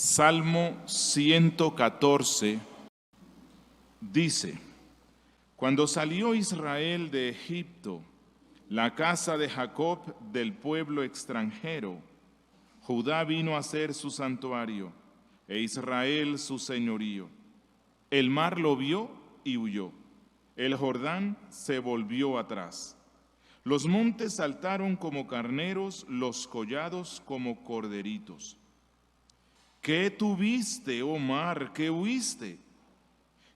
Salmo 114 dice: Cuando salió Israel de Egipto, la casa de Jacob del pueblo extranjero, Judá vino a ser su santuario, e Israel su señorío. El mar lo vio y huyó, el Jordán se volvió atrás. Los montes saltaron como carneros, los collados como corderitos. ¿Qué tuviste, oh mar, que huiste?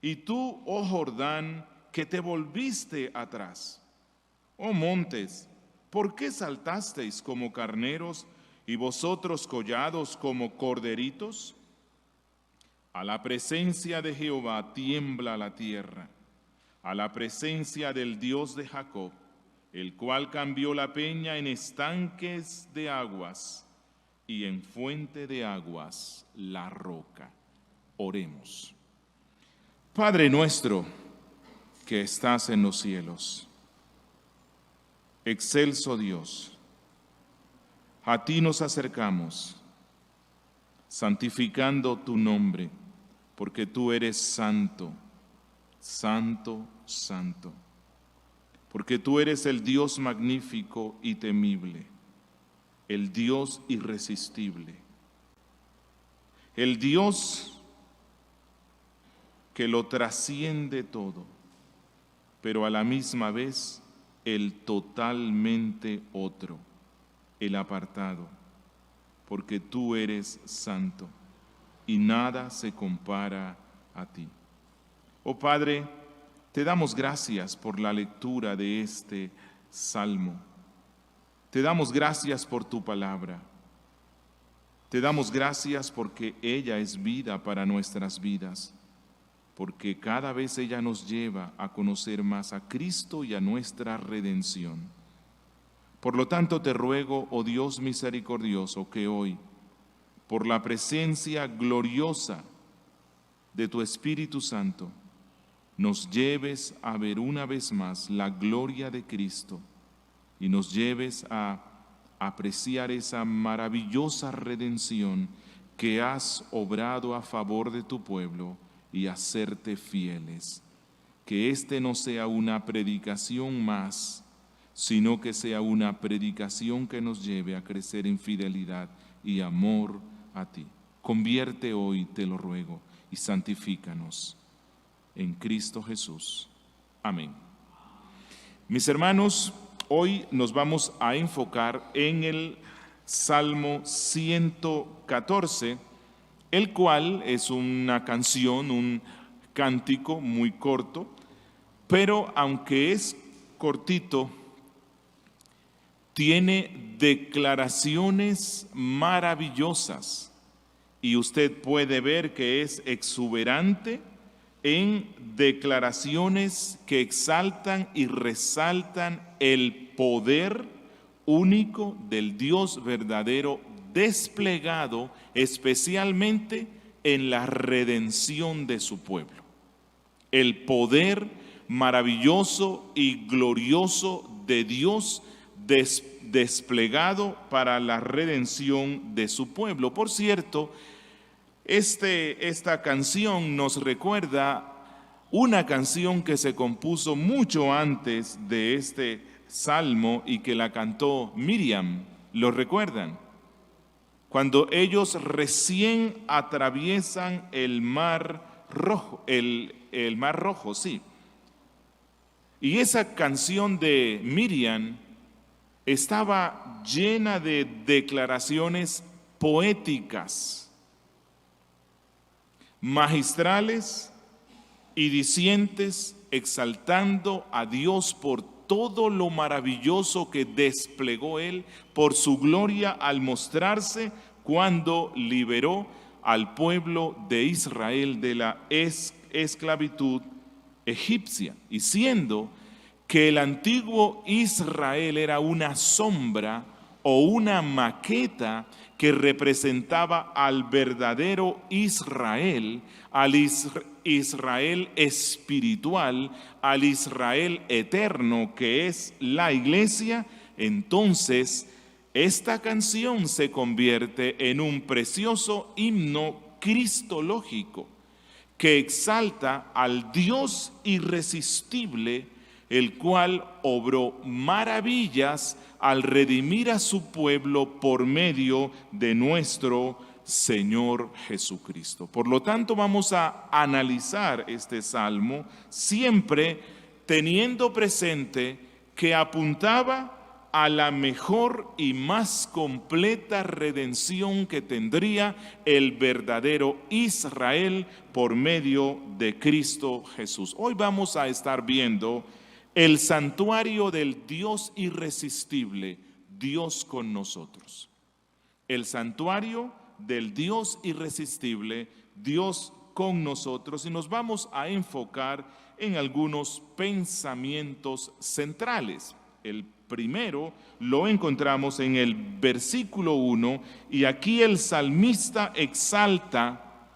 Y tú, oh Jordán, que te volviste atrás. Oh montes, ¿por qué saltasteis como carneros y vosotros collados como corderitos? A la presencia de Jehová tiembla la tierra, a la presencia del Dios de Jacob, el cual cambió la peña en estanques de aguas y en fuente de aguas la roca. Oremos. Padre nuestro que estás en los cielos, excelso Dios, a ti nos acercamos, santificando tu nombre, porque tú eres santo, santo, santo, porque tú eres el Dios magnífico y temible, el Dios irresistible, el Dios que lo trasciende todo, pero a la misma vez el totalmente otro, el apartado, porque tú eres santo y nada se compara a ti. Oh Padre, te damos gracias por la lectura de este salmo. Te damos gracias por tu palabra. Te damos gracias porque ella es vida para nuestras vidas, porque cada vez ella nos lleva a conocer más a Cristo y a nuestra redención. Por lo tanto, te ruego, oh Dios misericordioso, que hoy, por la presencia gloriosa de tu Espíritu Santo, nos lleves a ver una vez más la gloria de Cristo y nos lleves a apreciar esa maravillosa redención que has obrado a favor de tu pueblo y hacerte fieles. Que este no sea una predicación más, sino que sea una predicación que nos lleve a crecer en fidelidad y amor a ti. Convierte hoy, te lo ruego, y santifícanos en Cristo Jesús. Amén. Mis hermanos, hoy nos vamos a enfocar en el Salmo 114, el cual es una canción, un cántico muy corto, pero aunque es cortito, tiene declaraciones maravillosas y usted puede ver que es exuberante en declaraciones que exaltan y resaltan el poder único del Dios verdadero desplegado especialmente en la redención de su pueblo. El poder maravilloso y glorioso de Dios desplegado para la redención de su pueblo. Por cierto, esta canción nos recuerda una canción que se compuso mucho antes de este salmo y que la cantó Miriam. ¿Lo recuerdan? Cuando ellos recién atraviesan el mar rojo, el mar rojo, sí. Y esa canción de Miriam estaba llena de declaraciones poéticas, magistrales y dicientes, exaltando a Dios por todo lo maravilloso que desplegó Él, por su gloria al mostrarse cuando liberó al pueblo de Israel de la esclavitud egipcia, y siendo que el antiguo Israel era una sombra o una maqueta que representaba al verdadero Israel, al Israel espiritual, al Israel eterno que es la iglesia, entonces Esta canción se convierte en un precioso himno cristológico que exalta al Dios irresistible, el cual obró maravillas al redimir a su pueblo por medio de nuestro Señor Jesucristo. Por lo tanto, vamos a analizar este salmo siempre teniendo presente que apuntaba a la mejor y más completa redención que tendría el verdadero Israel por medio de Cristo Jesús. Hoy vamos a estar viendo el santuario del Dios irresistible, Dios con nosotros. El santuario del Dios irresistible, Dios con nosotros, y nos vamos a enfocar en algunos pensamientos centrales. El primero lo encontramos en el versículo 1, y aquí el salmista exalta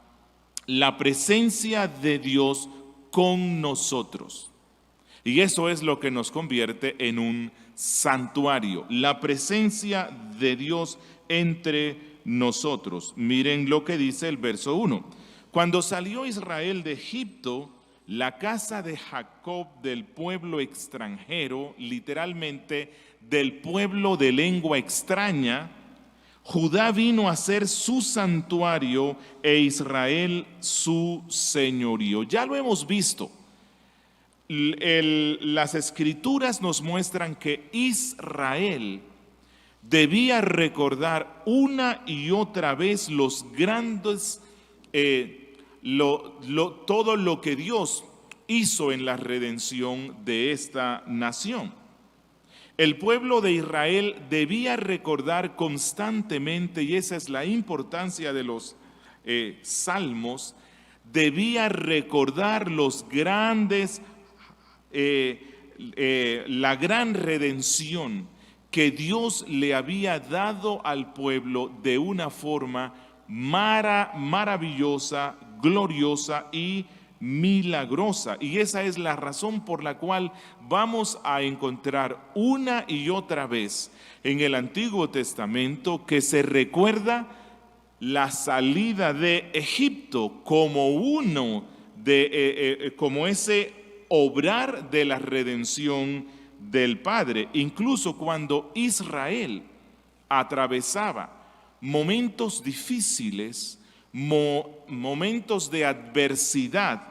la presencia de Dios con nosotros. Y eso es lo que nos convierte en un santuario, la presencia de Dios entre nosotros. Miren lo que dice el verso 1. Cuando salió Israel de Egipto, la casa de Jacob del pueblo extranjero, literalmente del pueblo de lengua extraña, Judá vino a ser su santuario e Israel su señorío. Ya lo hemos visto. Las escrituras nos muestran que Israel debía recordar una y otra vez los grandes, todo lo que Dios hizo en la redención de esta nación. El pueblo de Israel debía recordar constantemente, y esa es la importancia de los salmos, debía recordar los grandes la gran redención que Dios le había dado al pueblo de una forma maravillosa, gloriosa y milagrosa. Y esa es la razón por la cual vamos a encontrar una y otra vez en el Antiguo Testamento que se recuerda la salida de Egipto como como ese obrar de la redención del Padre. Incluso cuando Israel atravesaba momentos difíciles, momentos de adversidad,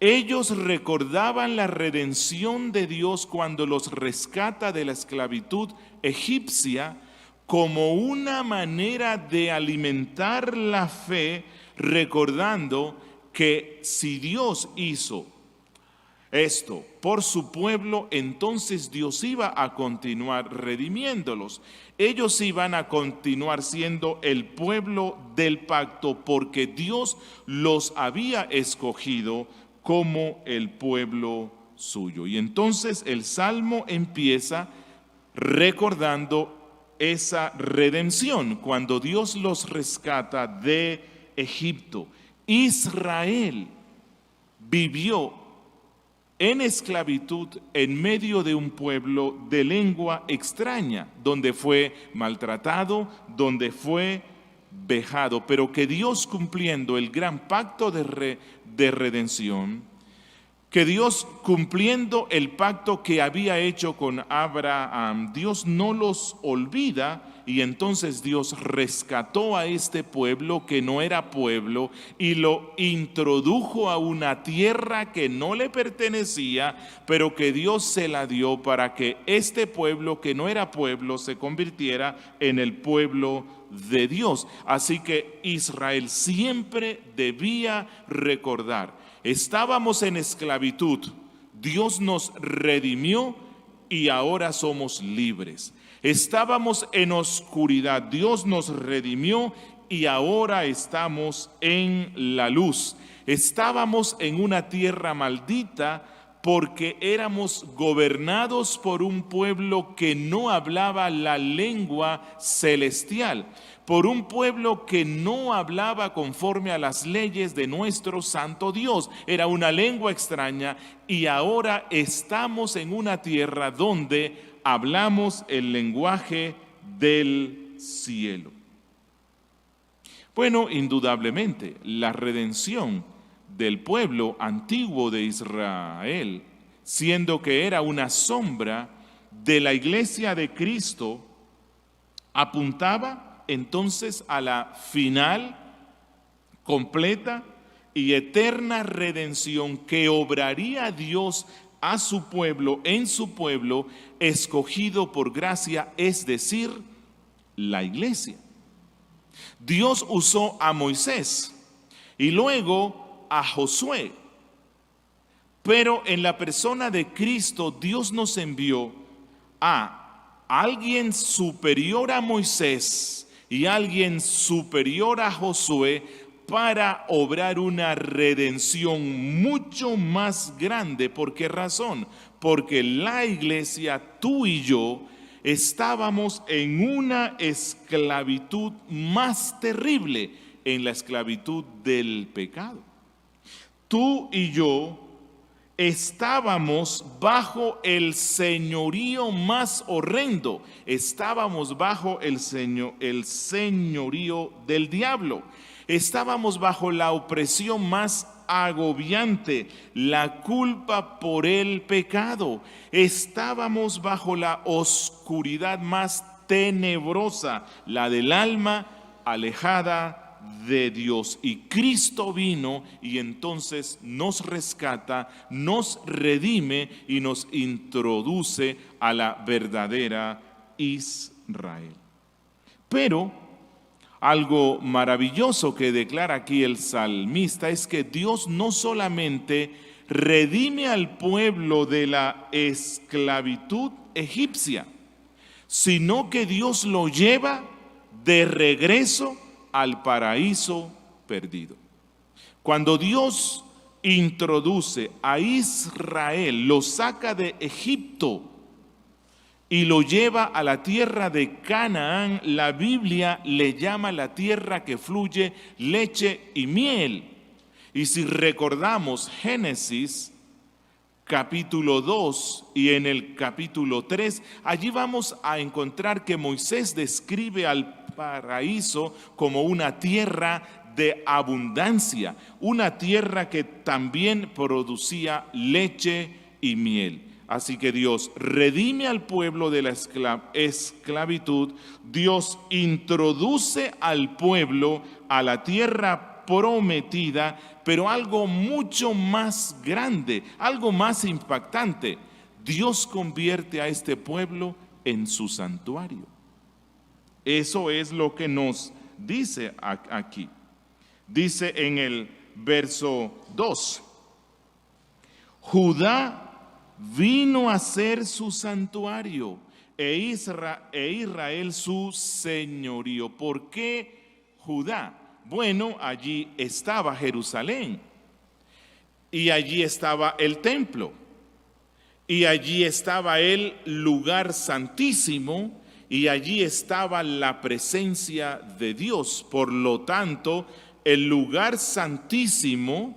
ellos recordaban la redención de Dios cuando los rescata de la esclavitud egipcia como una manera de alimentar la fe, recordando que si Dios hizo esto por su pueblo, entonces Dios iba a continuar redimiéndolos. Ellos iban a continuar siendo el pueblo del pacto porque Dios los había escogido como el pueblo suyo. Y entonces el Salmo empieza recordando esa redención cuando Dios los rescata de Egipto. Israel vivió en esclavitud en medio de un pueblo de lengua extraña, donde fue maltratado, donde fue vejado, pero que Dios, cumpliendo el gran pacto de redención, que Dios, cumpliendo el pacto que había hecho con Abraham, Dios no los olvida. Y entonces Dios rescató a este pueblo que no era pueblo y lo introdujo a una tierra que no le pertenecía, pero que Dios se la dio para que este pueblo que no era pueblo se convirtiera en el pueblo de Dios. Así que Israel siempre debía recordar: estábamos en esclavitud, Dios nos redimió y ahora somos libres. Estábamos en oscuridad, Dios nos redimió y ahora estamos en la luz. Estábamos en una tierra maldita porque éramos gobernados por un pueblo que no hablaba la lengua celestial, por un pueblo que no hablaba conforme a las leyes de nuestro santo Dios. Era una lengua extraña y ahora estamos en una tierra donde hablamos el lenguaje del cielo. Bueno, indudablemente, la redención del pueblo antiguo de Israel, siendo que era una sombra de la iglesia de Cristo, apuntaba entonces a la final, completa y eterna redención que obraría Dios a su pueblo, en su pueblo, escogido por gracia, es decir, la iglesia. Dios usó a Moisés y luego a Josué, pero en la persona de Cristo Dios nos envió a alguien superior a Moisés y alguien superior a Josué para obrar una redención mucho más grande. ¿Por qué razón? Porque la iglesia, tú y yo, estábamos en una esclavitud más terrible, en la esclavitud del pecado. Tú y yo estábamos bajo el señorío más horrendo, estábamos bajo el señorío del diablo, estábamos bajo la opresión más agobiante, la culpa por el pecado, estábamos bajo la oscuridad más tenebrosa, la del alma alejada de Dios, y Cristo vino y entonces nos rescata, nos redime y nos introduce a la verdadera Israel. Pero algo maravilloso que declara aquí el salmista es que Dios no solamente redime al pueblo de la esclavitud egipcia, sino que Dios lo lleva de regreso al paraíso perdido. Cuando Dios introduce a Israel, lo saca de Egipto y lo lleva a la tierra de Canaán, la Biblia le llama la tierra que fluye leche y miel. Y si recordamos Génesis capítulo 2 y en el capítulo 3, allí vamos a encontrar que Moisés describe al paraíso como una tierra de abundancia, una tierra que también producía leche y miel. Así que Dios redime al pueblo de la esclavitud, Dios introduce al pueblo a la tierra prometida, pero algo mucho más grande, algo más impactante, Dios convierte a este pueblo en su santuario. Eso es lo que nos dice aquí. Dice en el verso 2, Judá vino a ser su santuario e Israel su señorío. ¿Por qué Judá? Bueno, allí estaba Jerusalén y allí estaba el templo y allí estaba el lugar santísimo y allí estaba la presencia de Dios. Por lo tanto, el lugar santísimo,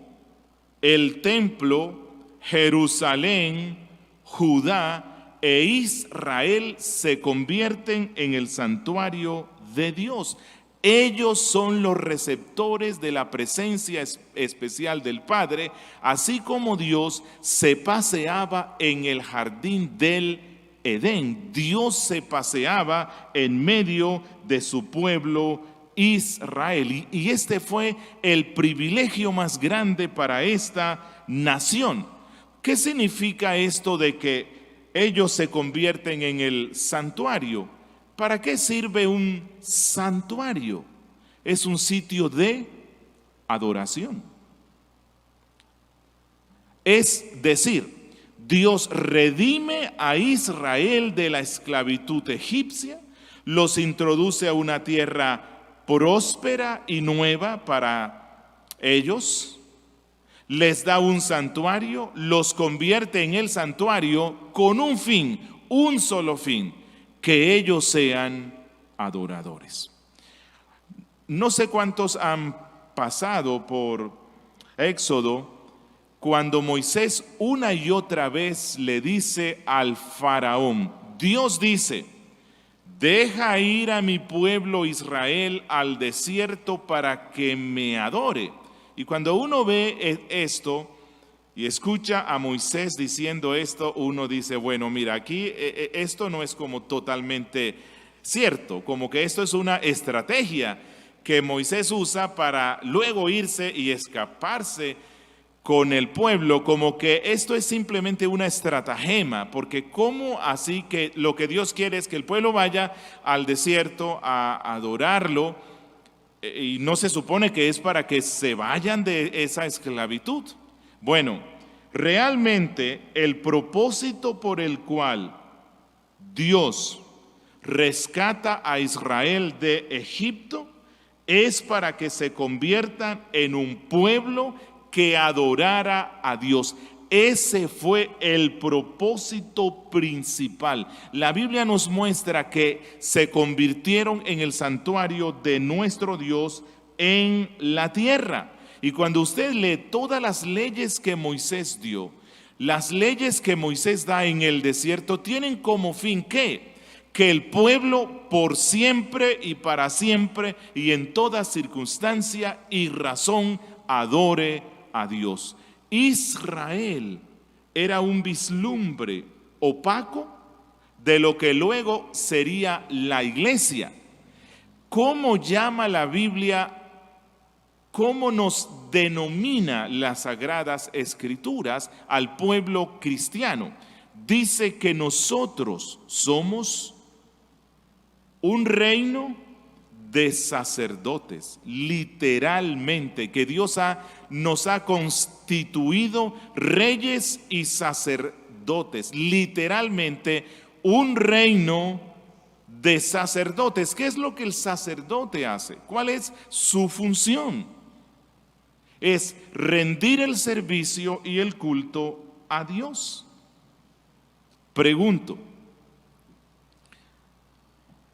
el templo, Jerusalén, Judá e Israel se convierten en el santuario de Dios. Ellos son los receptores de la presencia especial del Padre, así como Dios se paseaba en el jardín del Edén. Dios se paseaba en medio de su pueblo Israel. Y este fue el privilegio más grande para esta nación. ¿Qué significa esto de que ellos se convierten en el santuario? ¿Para qué sirve un santuario? Es un sitio de adoración. Es decir, Dios redime a Israel de la esclavitud egipcia, los introduce a una tierra próspera y nueva para ellos, les da un santuario, los convierte en el santuario con un fin, un solo fin, que ellos sean adoradores. No sé cuántos han pasado por Éxodo cuando Moisés una y otra vez le dice al faraón, Dios dice, deja ir a mi pueblo Israel al desierto para que me adore. Y cuando uno ve esto y escucha a Moisés diciendo esto, uno dice, bueno, mira, aquí esto no es como totalmente cierto, como que esto es una estrategia que Moisés usa para luego irse y escaparse con el pueblo, como que esto es simplemente una estratagema, porque ¿cómo así que lo que Dios quiere es que el pueblo vaya al desierto a adorarlo? Y no se supone que es para que se vayan de esa esclavitud. Bueno, realmente el propósito por el cual Dios rescata a Israel de Egipto es para que se conviertan en un pueblo que adorara a Dios. Ese fue el propósito principal. La Biblia nos muestra que se convirtieron en el santuario de nuestro Dios en la tierra. Y cuando usted lee todas las leyes que Moisés dio, las leyes que Moisés da en el desierto tienen como fin ¿qué? Que el pueblo por siempre y para siempre y en toda circunstancia y razón adore a Dios. Israel era un vislumbre opaco de lo que luego sería la iglesia. ¿Cómo llama la Biblia? ¿Cómo nos denomina las Sagradas Escrituras al pueblo cristiano? Dice que nosotros somos un reino de sacerdotes, literalmente, que Dios nos ha constituido reyes y sacerdotes, literalmente un reino de sacerdotes. ¿Qué es lo que el sacerdote hace? ¿Cuál es su función? Es rendir el servicio y el culto a Dios. Pregunto,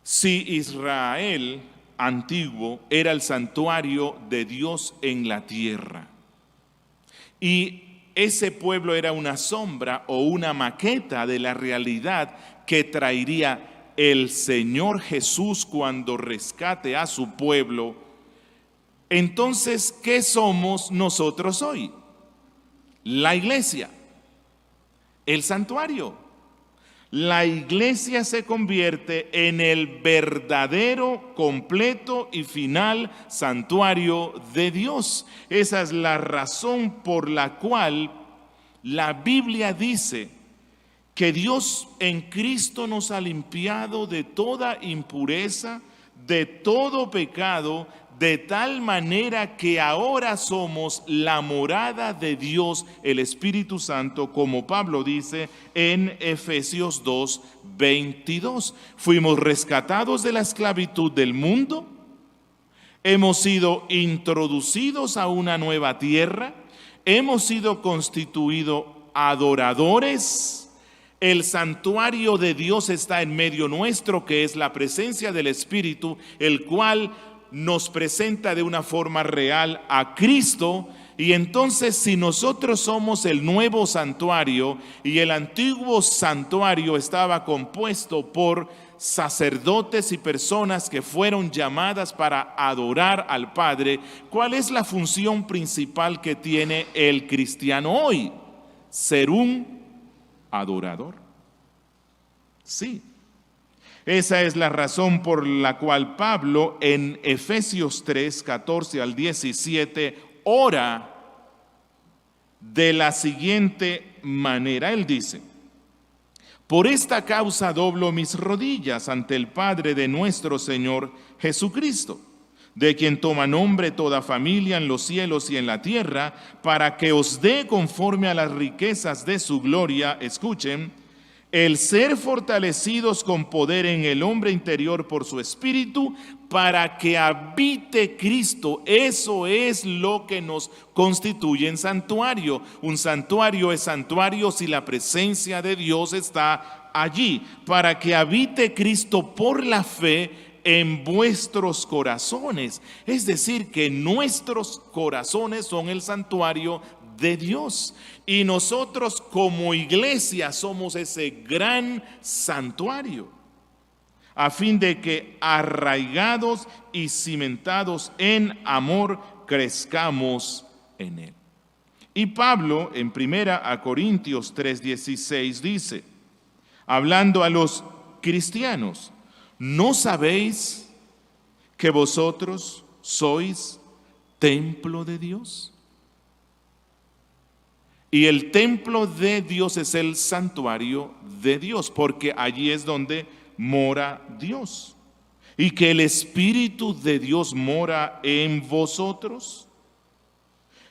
si Israel antiguo era el santuario de Dios en la tierra y ese pueblo era una sombra o una maqueta de la realidad que traería el Señor Jesús cuando rescate a su pueblo, entonces, ¿qué somos nosotros hoy? La iglesia, el santuario. La iglesia se convierte en el verdadero, completo y final santuario de Dios. Esa es la razón por la cual la Biblia dice que Dios en Cristo nos ha limpiado de toda impureza, de todo pecado, de tal manera que ahora somos la morada de Dios, el Espíritu Santo, como Pablo dice en Efesios 2:22. Fuimos rescatados de la esclavitud del mundo, hemos sido introducidos a una nueva tierra, hemos sido constituidos adoradores. El santuario de Dios está en medio nuestro, que es la presencia del Espíritu, el cual nos presenta de una forma real a Cristo. Y entonces, si nosotros somos el nuevo santuario y el antiguo santuario estaba compuesto por sacerdotes y personas que fueron llamadas para adorar al Padre, ¿cuál es la función principal que tiene el cristiano hoy? Ser un adorador. Sí. Esa es la razón por la cual Pablo en Efesios 3:14 al 17 ora de la siguiente manera. Él dice: por esta causa doblo mis rodillas ante el Padre de nuestro Señor Jesucristo, de quien toma nombre toda familia en los cielos y en la tierra, para que os dé conforme a las riquezas de su gloria, escuchen, el ser fortalecidos con poder en el hombre interior por su espíritu, para que habite Cristo. Eso es lo que nos constituye en santuario. Un santuario es santuario si la presencia de Dios está allí, para que habite Cristo por la fe en vuestros corazones. Es decir, que nuestros corazones son el santuario de Dios. Y nosotros como iglesia somos ese gran santuario. a fin de que arraigados y cimentados en amor crezcamos en él. Y Pablo en 1 Corintios 3:16 dice, hablando a los cristianos, ¿no sabéis que vosotros sois templo de Dios? Y el templo de Dios es el santuario de Dios, porque allí es donde mora Dios. Y que el Espíritu de Dios mora en vosotros.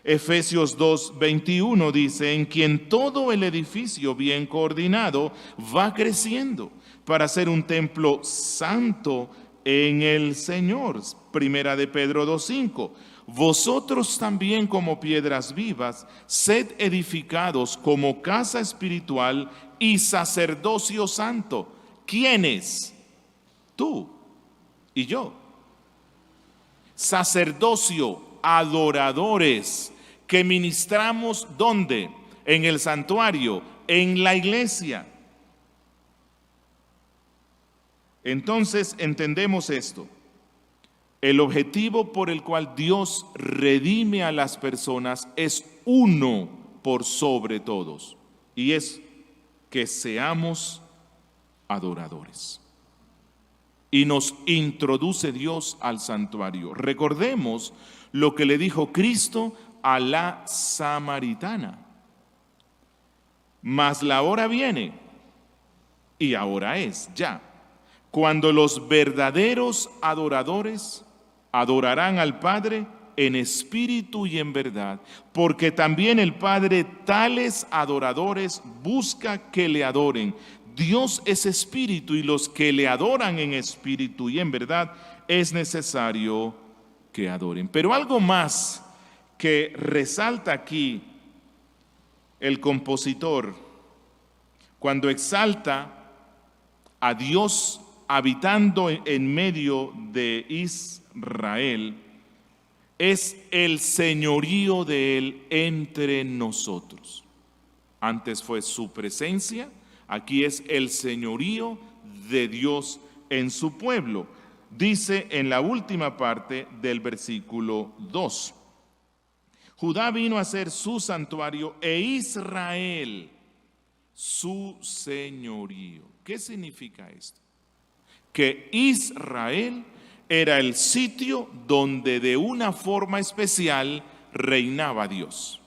Efesios 2:21 dice, en quien todo el edificio bien coordinado va creciendo para ser un templo santo en el Señor. Primera de Pedro 2:5, vosotros también como piedras vivas, sed edificados como casa espiritual y sacerdocio santo. ¿Quiénes? Tú y yo. Sacerdocio, adoradores, que ministramos ¿dónde? En el santuario, en la iglesia. Entonces entendemos esto. El objetivo por el cual Dios redime a las personas es uno por sobre todos, y es que seamos adoradores. Y nos introduce Dios al santuario. Recordemos lo que le dijo Cristo a la samaritana. Mas la hora viene, y ahora es ya, cuando los verdaderos adoradores adorarán al Padre en espíritu y en verdad, porque también el Padre tales adoradores busca que le adoren. Dios es espíritu, y los que le adoran en espíritu y en verdad es necesario que adoren. Pero algo más que resalta aquí el compositor cuando exalta a Dios habitando en medio de Israel, es el señorío de Él entre nosotros. Antes fue su presencia, aquí es el señorío de Dios en su pueblo. Dice en la última parte del versículo 2, Judá vino a ser su santuario e Israel su señorío. ¿Qué significa esto? Que Israel era el sitio donde de una forma especial reinaba Dios.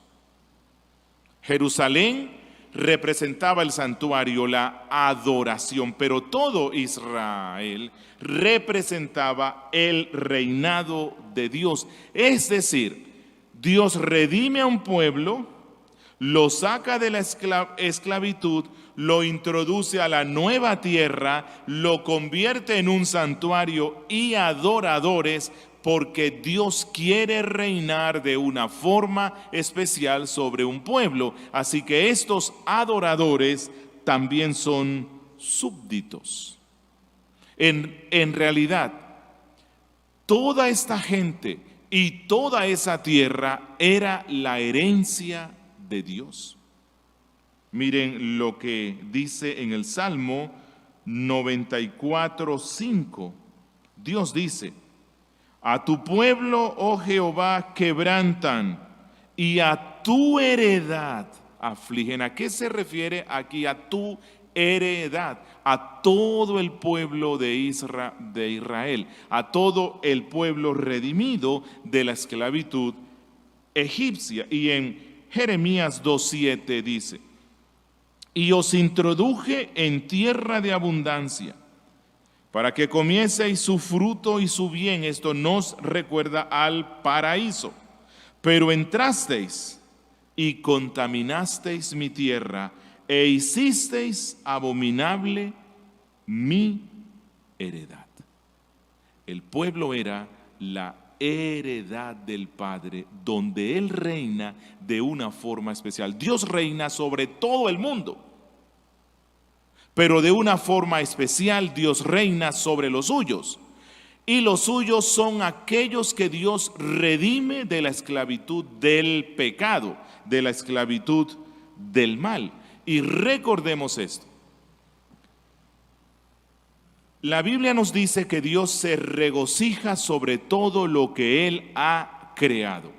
Jerusalén representaba el santuario, la adoración, pero todo Israel representaba el reinado de Dios. Es decir, Dios redime a un pueblo, lo saca de la esclavitud, lo introduce a la nueva tierra, lo convierte en un santuario y adoradores, porque Dios quiere reinar de una forma especial sobre un pueblo. Así que estos adoradores también son súbditos. En realidad, toda esta gente y toda esa tierra era la herencia de Dios. Miren lo que dice en el Salmo 94:5. Dios dice, a tu pueblo, oh Jehová, quebrantan, y a tu heredad afligen. ¿A qué se refiere aquí a tu heredad? A todo el pueblo de Israel, a todo el pueblo redimido de la esclavitud egipcia. Y en Jeremías 2:7 dice, y os introduje en tierra de abundancia, para que comieseis su fruto y su bien. Esto nos recuerda al paraíso. Pero entrasteis y contaminasteis mi tierra, e hicisteis abominable mi heredad. El pueblo era la heredad del Padre, donde Él reina de una forma especial. Dios reina sobre todo el mundo, pero de una forma especial Dios reina sobre los suyos. Y los suyos son aquellos que Dios redime de la esclavitud del pecado, de la esclavitud del mal. Y recordemos esto. La Biblia nos dice que Dios se regocija sobre todo lo que Él ha creado.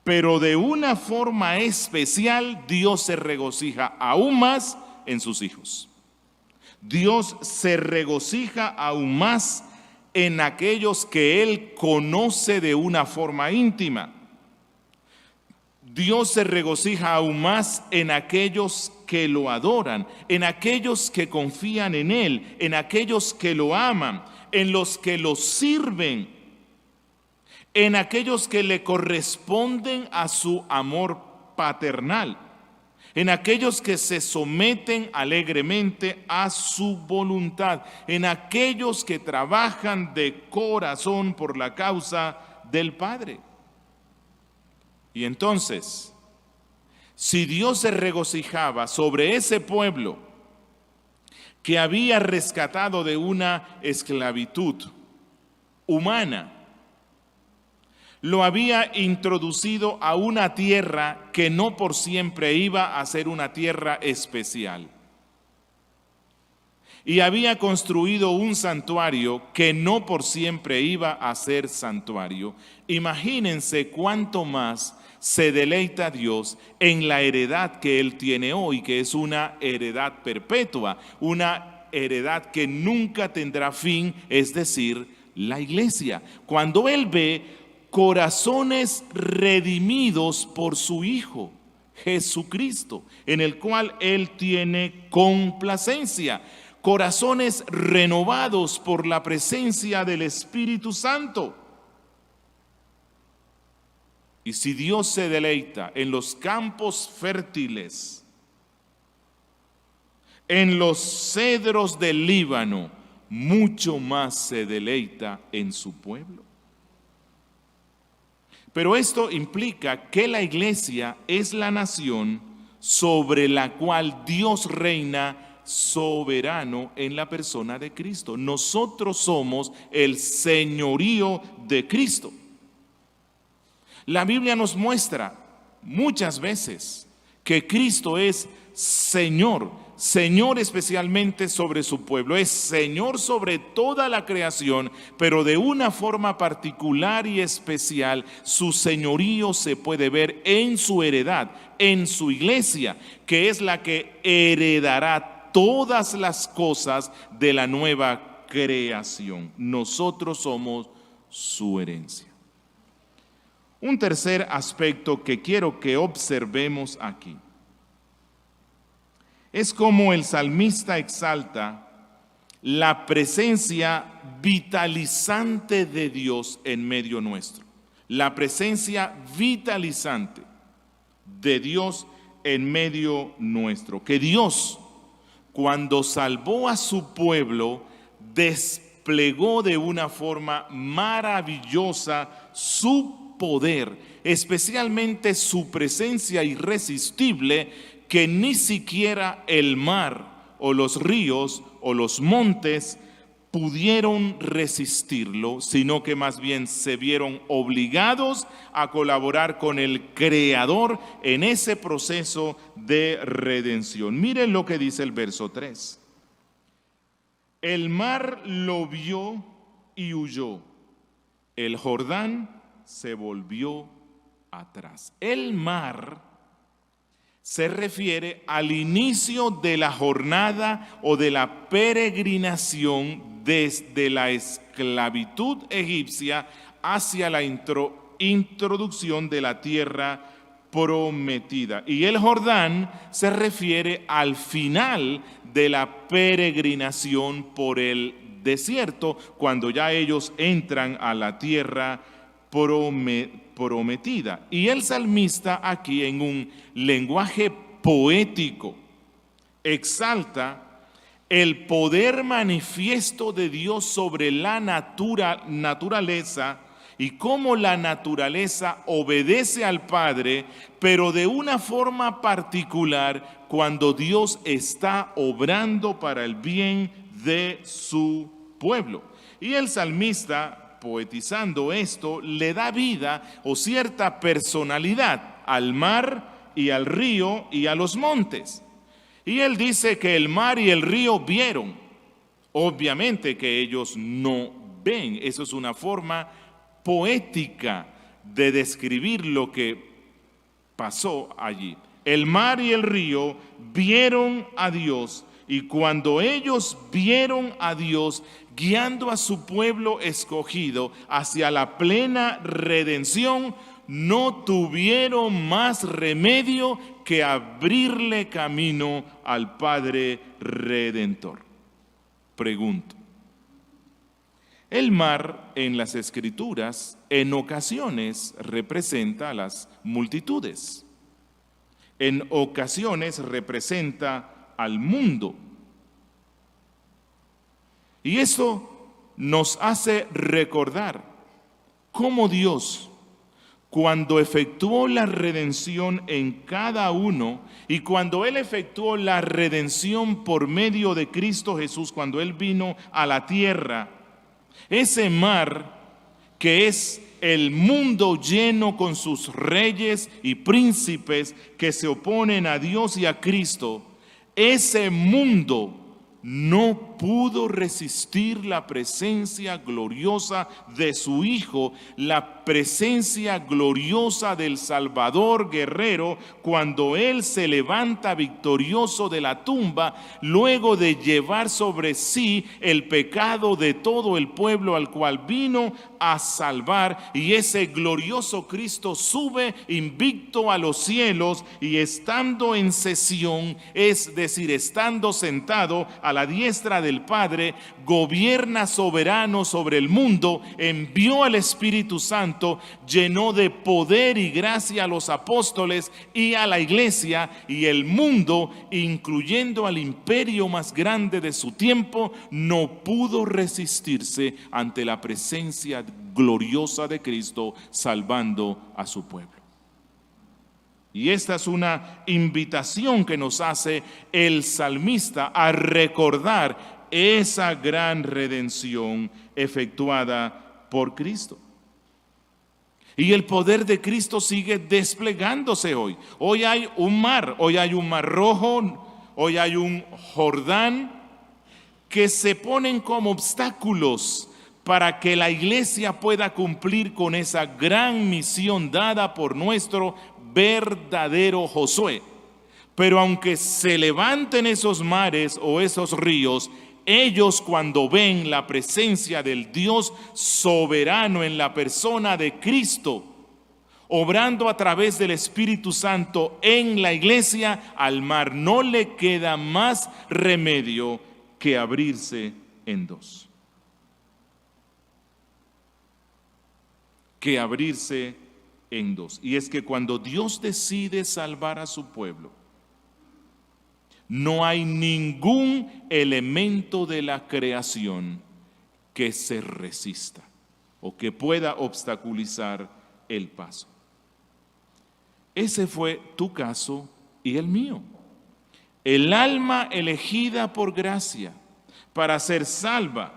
Pero de una forma especial, Dios se regocija aún más en sus hijos. Dios se regocija aún más en aquellos que Él conoce de una forma íntima. Dios se regocija aún más en aquellos que lo adoran, en aquellos que confían en Él, en aquellos que lo aman, en los que lo sirven, en aquellos que le corresponden a su amor paternal, en aquellos que se someten alegremente a su voluntad, en aquellos que trabajan de corazón por la causa del Padre. Y entonces, si Dios se regocijaba sobre ese pueblo que había rescatado de una esclavitud humana, lo había introducido a una tierra que no por siempre iba a ser una tierra especial. Y había construido un santuario que no por siempre iba a ser santuario. Imagínense cuánto más se deleita Dios en la heredad que Él tiene hoy, que es una heredad perpetua, una heredad que nunca tendrá fin, es decir, la iglesia. Cuando Él ve corazones redimidos por su Hijo, Jesucristo, en el cual Él tiene complacencia, corazones renovados por la presencia del Espíritu Santo. Y si Dios se deleita en los campos fértiles, en los cedros del Líbano, mucho más se deleita en su pueblo. Pero esto implica que la iglesia es la nación sobre la cual Dios reina soberano en la persona de Cristo. Nosotros somos el señorío de Cristo. La Biblia nos muestra muchas veces que Cristo es Señor, Señor especialmente sobre su pueblo, es Señor sobre toda la creación, pero de una forma particular y especial, su señorío se puede ver en su heredad, en su iglesia, que es la que heredará todas las cosas de la nueva creación. Nosotros somos su herencia. Un tercer aspecto que quiero que observemos aquí es como el salmista exalta la presencia vitalizante de Dios en medio nuestro. La presencia vitalizante de Dios en medio nuestro. Que Dios, cuando salvó a su pueblo, desplegó de una forma maravillosa su poder, especialmente su presencia irresistible, que ni siquiera el mar o los ríos o los montes pudieron resistirlo, sino que más bien se vieron obligados a colaborar con el Creador en ese proceso de redención. Miren lo que dice el verso 3. El mar lo vio y huyó. El Jordán se volvió atrás. El mar se refiere al inicio de la jornada o de la peregrinación desde la esclavitud egipcia hacia la introducción de la tierra prometida. Y el Jordán se refiere al final de la peregrinación por el desierto, cuando ya ellos entran a la tierra prometida. Y el salmista aquí, en un lenguaje poético, exalta el poder manifiesto de Dios sobre la naturaleza y cómo la naturaleza obedece al Padre, pero de una forma particular cuando Dios está obrando para el bien de su pueblo. Y el salmista, poetizando esto, le da vida o cierta personalidad al mar y al río y a los montes. Y él dice que el mar y el río vieron, Obviamente que ellos no ven. Eso es una forma poética de describir lo que pasó allí. El mar y el río vieron a Dios, y cuando ellos vieron a Dios guiando a su pueblo escogido hacia la plena redención, no tuvieron más remedio que abrirle camino al Padre Redentor. Pregunto, el mar en las Escrituras en ocasiones representa a las multitudes, en ocasiones representa al mundo. Y eso nos hace recordar cómo Dios, cuando efectuó la redención en cada uno, y cuando Él efectuó la redención por medio de Cristo Jesús, cuando Él vino a la tierra, ese mar que es el mundo lleno con sus reyes y príncipes que se oponen a Dios y a Cristo, ese mundo no pudo resistir la presencia gloriosa de su Hijo, la presencia gloriosa del Salvador guerrero, cuando Él se levanta victorioso de la tumba, luego de llevar sobre sí el pecado de todo el pueblo al cual vino a salvar, y ese glorioso Cristo sube invicto a los cielos, y estando en sesión, es decir, estando sentado a la diestra del Padre, gobierna soberano sobre el mundo, envió al Espíritu Santo, llenó de poder y gracia a los apóstoles y a la iglesia, y el mundo, incluyendo al imperio más grande de su tiempo, no pudo resistirse ante la presencia gloriosa de Cristo salvando a su pueblo. Y esta es una invitación que nos hace el salmista a recordar esa gran redención efectuada por Cristo. Y el poder de Cristo sigue desplegándose hoy. Hoy hay un mar Rojo, hoy hay un Jordán, que se ponen como obstáculos para que la iglesia pueda cumplir con esa gran misión dada por nuestro verdadero Josué. Pero aunque se levanten esos mares o esos ríos, ellos, cuando ven la presencia del Dios soberano en la persona de Cristo, obrando a través del Espíritu Santo en la iglesia, al mar no le queda más remedio que abrirse en dos. Que abrirse en dos. Y es que cuando Dios decide salvar a su pueblo, no hay ningún elemento de la creación que se resista o que pueda obstaculizar el paso. Ese fue tu caso y el mío. El alma elegida por gracia para ser salva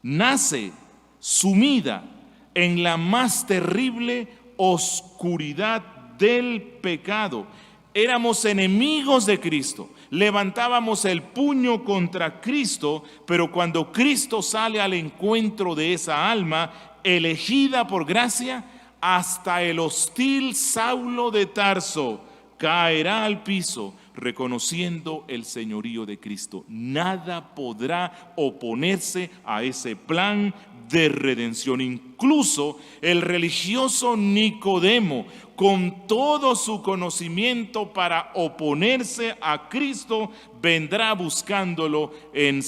nace sumida en la más terrible oscuridad del pecado. Éramos enemigos de Cristo, levantábamos el puño contra Cristo, pero cuando Cristo sale al encuentro de esa alma elegida por gracia, hasta el hostil Saulo de Tarso caerá al piso reconociendo el señorío de Cristo. Nada podrá oponerse a ese plan de redención. Incluso el religioso Nicodemo, con todo su conocimiento para oponerse a Cristo, vendrá buscándolo en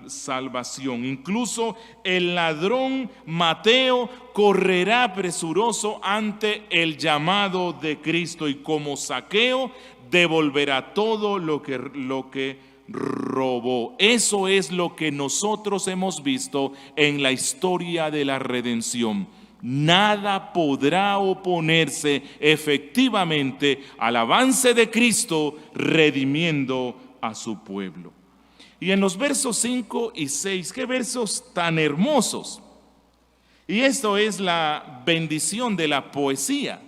salvación. Incluso el ladrón Mateo correrá presuroso ante el llamado de Cristo, y como Zaqueo devolverá todo lo que robó. Eso es lo que nosotros hemos visto en la historia de la redención. Nada podrá oponerse efectivamente al avance de Cristo redimiendo a su pueblo. Y en los versos 5 y 6, qué versos tan hermosos. Y esto es la bendición de la poesía.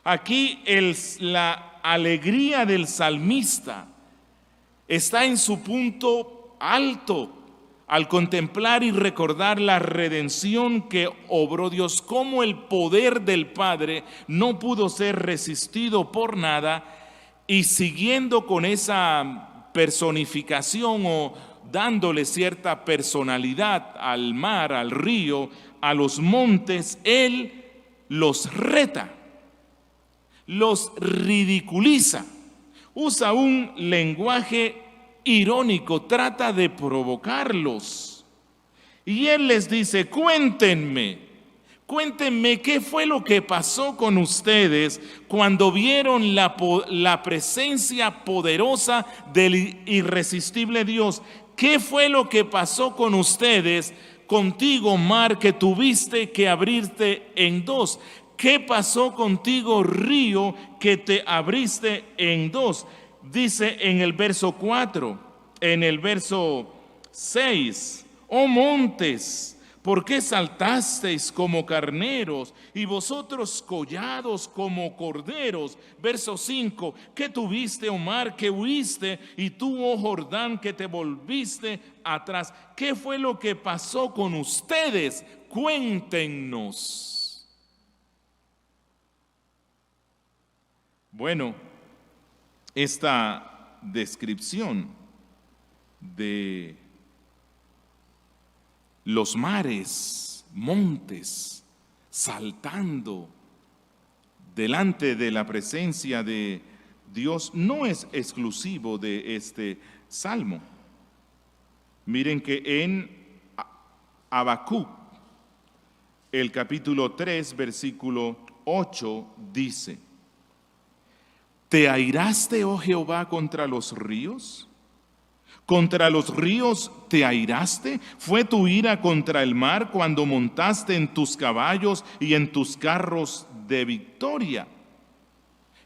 Aquí la alegría del salmista está en su punto alto al contemplar y recordar la redención que obró Dios, cómo el poder del Padre no pudo ser resistido por nada, y siguiendo con esa personificación o dándole cierta personalidad al mar, al río, a los montes, Él los reta, los ridiculiza, usa un lenguaje irónico, trata de provocarlos. Y Él les dice: cuéntenme qué fue lo que pasó con ustedes cuando vieron la presencia poderosa del irresistible Dios. ¿Qué fue lo que pasó con ustedes, contigo, mar, que tuviste que abrirte en dos? ¿Qué pasó contigo, río, que te abriste en dos? Dice en el verso 4, en el verso 6, oh montes, ¿por qué saltasteis como carneros y vosotros collados como corderos? Verso 5, ¿qué tuviste, oh mar, que huiste, y tú, oh Jordán, que te volviste atrás? ¿Qué fue lo que pasó con ustedes? Cuéntenos. Bueno, esta descripción de los mares, montes, saltando delante de la presencia de Dios no es exclusivo de este salmo. Miren que en Habacuc, el capítulo 3, versículo 8, dice: ¿te airaste, oh Jehová, contra los ríos? ¿Contra los ríos te airaste? ¿Fue tu ira contra el mar cuando montaste en tus caballos y en tus carros de victoria?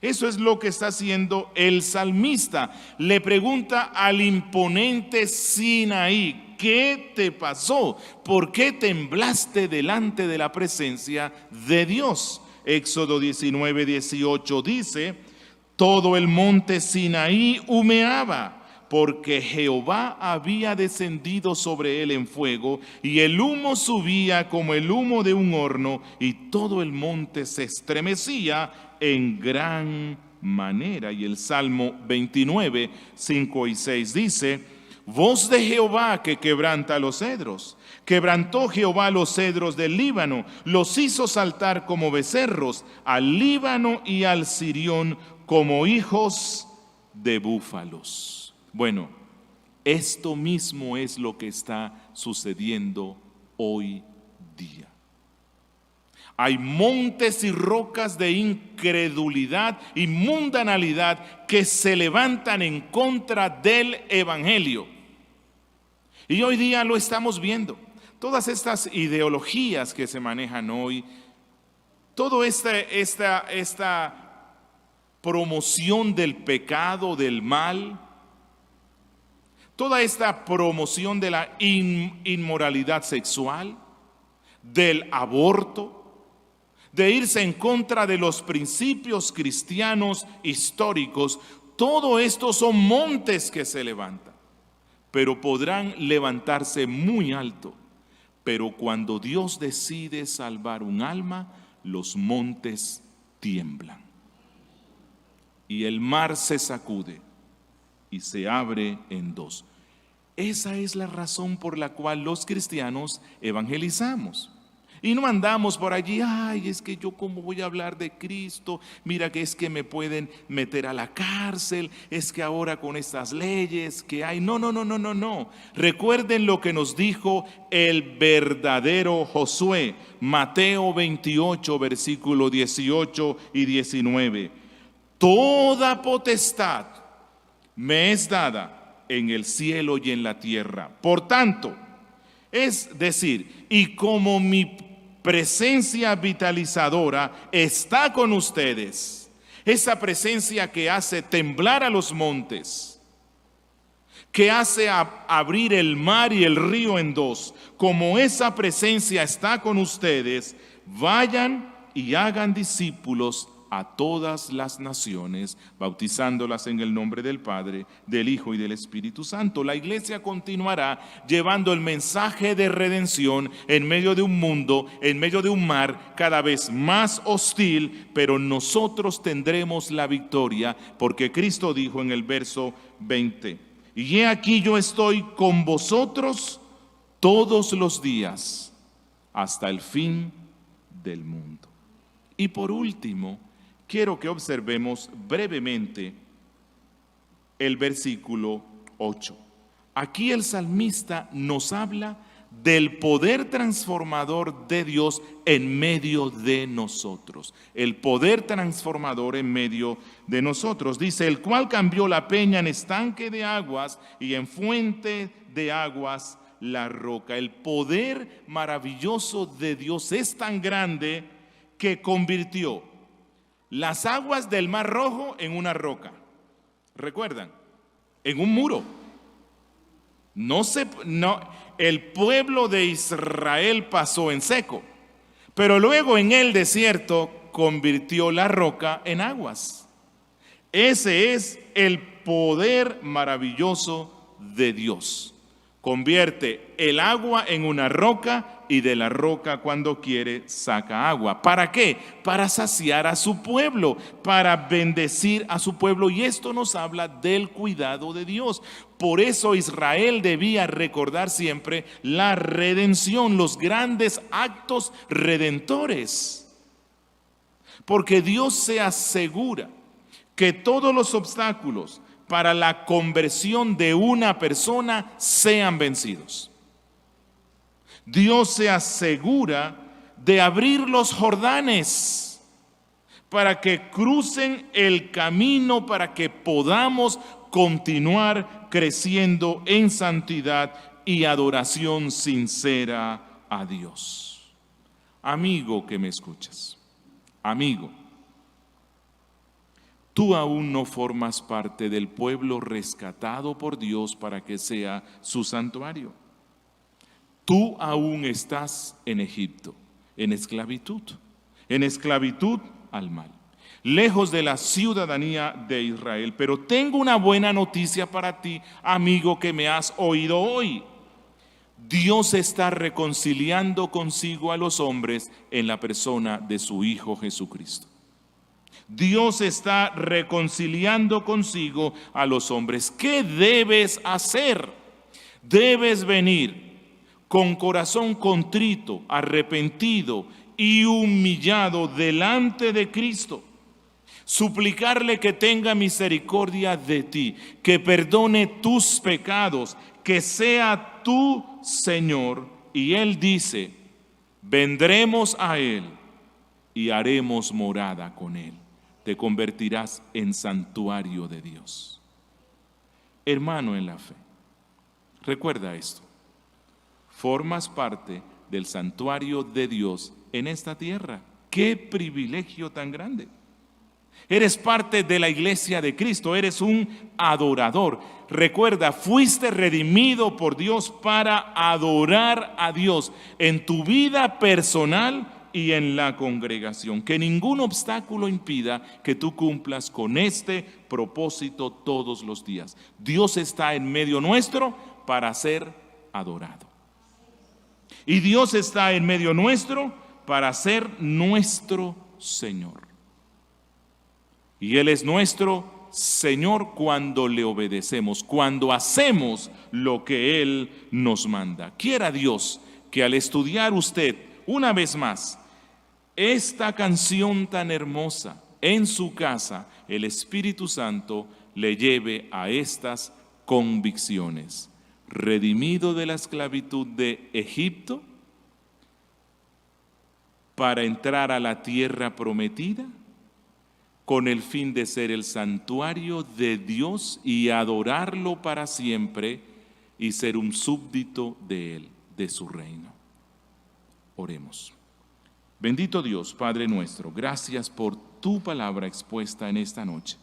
Eso es lo que está haciendo el salmista. Le pregunta al imponente Sinaí: ¿qué te pasó? ¿Por qué temblaste delante de la presencia de Dios? Éxodo 19, 18 dice: todo el monte Sinaí humeaba, porque Jehová había descendido sobre él en fuego, y el humo subía como el humo de un horno, y todo el monte se estremecía en gran manera. Y el Salmo 29, 5 y 6 dice: voz de Jehová que quebranta los cedros. Quebrantó Jehová los cedros del Líbano, los hizo saltar como becerros, al Líbano y al Sirión como hijos de búfalos. Bueno, esto mismo es lo que está sucediendo hoy día. Hay montes y rocas de incredulidad y mundanalidad que se levantan en contra del Evangelio. Y hoy día lo estamos viendo. Todas estas ideologías que se manejan hoy, toda esta promoción del pecado, del mal, toda esta promoción de la inmoralidad sexual, del aborto, de irse en contra de los principios cristianos históricos, todo esto son montes que se levantan, pero podrán levantarse muy alto. Pero cuando Dios decide salvar un alma, los montes tiemblan y el mar se sacude y se abre en dos. Esa es la razón por la cual los cristianos evangelizamos. Y no andamos por allí: ay, es que yo cómo voy a hablar de Cristo, mira que es que me pueden meter a la cárcel, es que ahora con estas leyes que hay. No. Recuerden lo que nos dijo el verdadero Josué, Mateo 28, versículo 18 y 19. Toda potestad me es dada en el cielo y en la tierra. Por tanto, es decir, y como mi presencia vitalizadora está con ustedes, esa presencia que hace temblar a los montes, que hace abrir el mar y el río en dos, como esa presencia está con ustedes, vayan y hagan discípulos a todas las naciones, bautizándolas en el nombre del Padre, del Hijo y del Espíritu Santo. La iglesia continuará llevando el mensaje de redención en medio de un mundo, en medio de un mar cada vez más hostil, pero nosotros tendremos la victoria, porque Cristo dijo en el verso 20, y he aquí yo estoy con vosotros todos los días hasta el fin del mundo. Y por último, quiero que observemos brevemente el versículo 8. Aquí el salmista nos habla del poder transformador de Dios en medio de nosotros. El poder transformador en medio de nosotros. Dice, el cual cambió la peña en estanque de aguas y en fuente de aguas la roca. El poder maravilloso de Dios es tan grande que convirtió las aguas del Mar Rojo en una roca. ¿Recuerdan? En un muro. El pueblo de Israel pasó en seco, pero luego en el desierto convirtió la roca en aguas. Ese es el poder maravilloso de Dios. Convierte el agua en una roca y de la roca cuando quiere saca agua. ¿Para qué? Para saciar a su pueblo, para bendecir a su pueblo. Y esto nos habla del cuidado de Dios. Por eso Israel debía recordar siempre la redención, los grandes actos redentores. Porque Dios se asegura que todos los obstáculos para la conversión de una persona sean vencidos. Dios se asegura de abrir los Jordanes para que crucen el camino, para que podamos continuar creciendo en santidad y adoración sincera a Dios. Amigo que me escuchas, amigo, tú aún no formas parte del pueblo rescatado por Dios para que sea su santuario. Tú aún estás en Egipto, en esclavitud al mal, lejos de la ciudadanía de Israel. Pero tengo una buena noticia para ti, amigo que me has oído hoy. Dios está reconciliando consigo a los hombres en la persona de su Hijo Jesucristo. Dios está reconciliando consigo a los hombres. ¿Qué debes hacer? Debes venir con corazón contrito, arrepentido y humillado delante de Cristo. Suplicarle que tenga misericordia de ti, que perdone tus pecados, que sea tu Señor. Y Él dice, vendremos a Él y haremos morada con Él. Te convertirás en santuario de Dios. Hermano en la fe, recuerda esto. Formas parte del santuario de Dios en esta tierra. ¡Qué privilegio tan grande! Eres parte de la iglesia de Cristo, eres un adorador. Recuerda, fuiste redimido por Dios para adorar a Dios en tu vida personal y en la congregación. Que ningún obstáculo impida que tú cumplas con este propósito todos los días. Dios está en medio nuestro para ser adorado. Y Dios está en medio nuestro para ser nuestro Señor. Y Él es nuestro Señor cuando le obedecemos, cuando hacemos lo que Él nos manda. Quiera Dios que al estudiar usted una vez más esta canción tan hermosa en su casa, el Espíritu Santo le lleve a estas convicciones. Redimido de la esclavitud de Egipto para entrar a la tierra prometida con el fin de ser el santuario de Dios y adorarlo para siempre y ser un súbdito de Él, de su reino. Oremos. Bendito Dios, Padre nuestro, gracias por tu palabra expuesta en esta noche.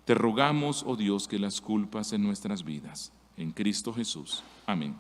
Te rogamos, oh Dios, que las culpas en nuestras vidas. En Cristo Jesús. Amén.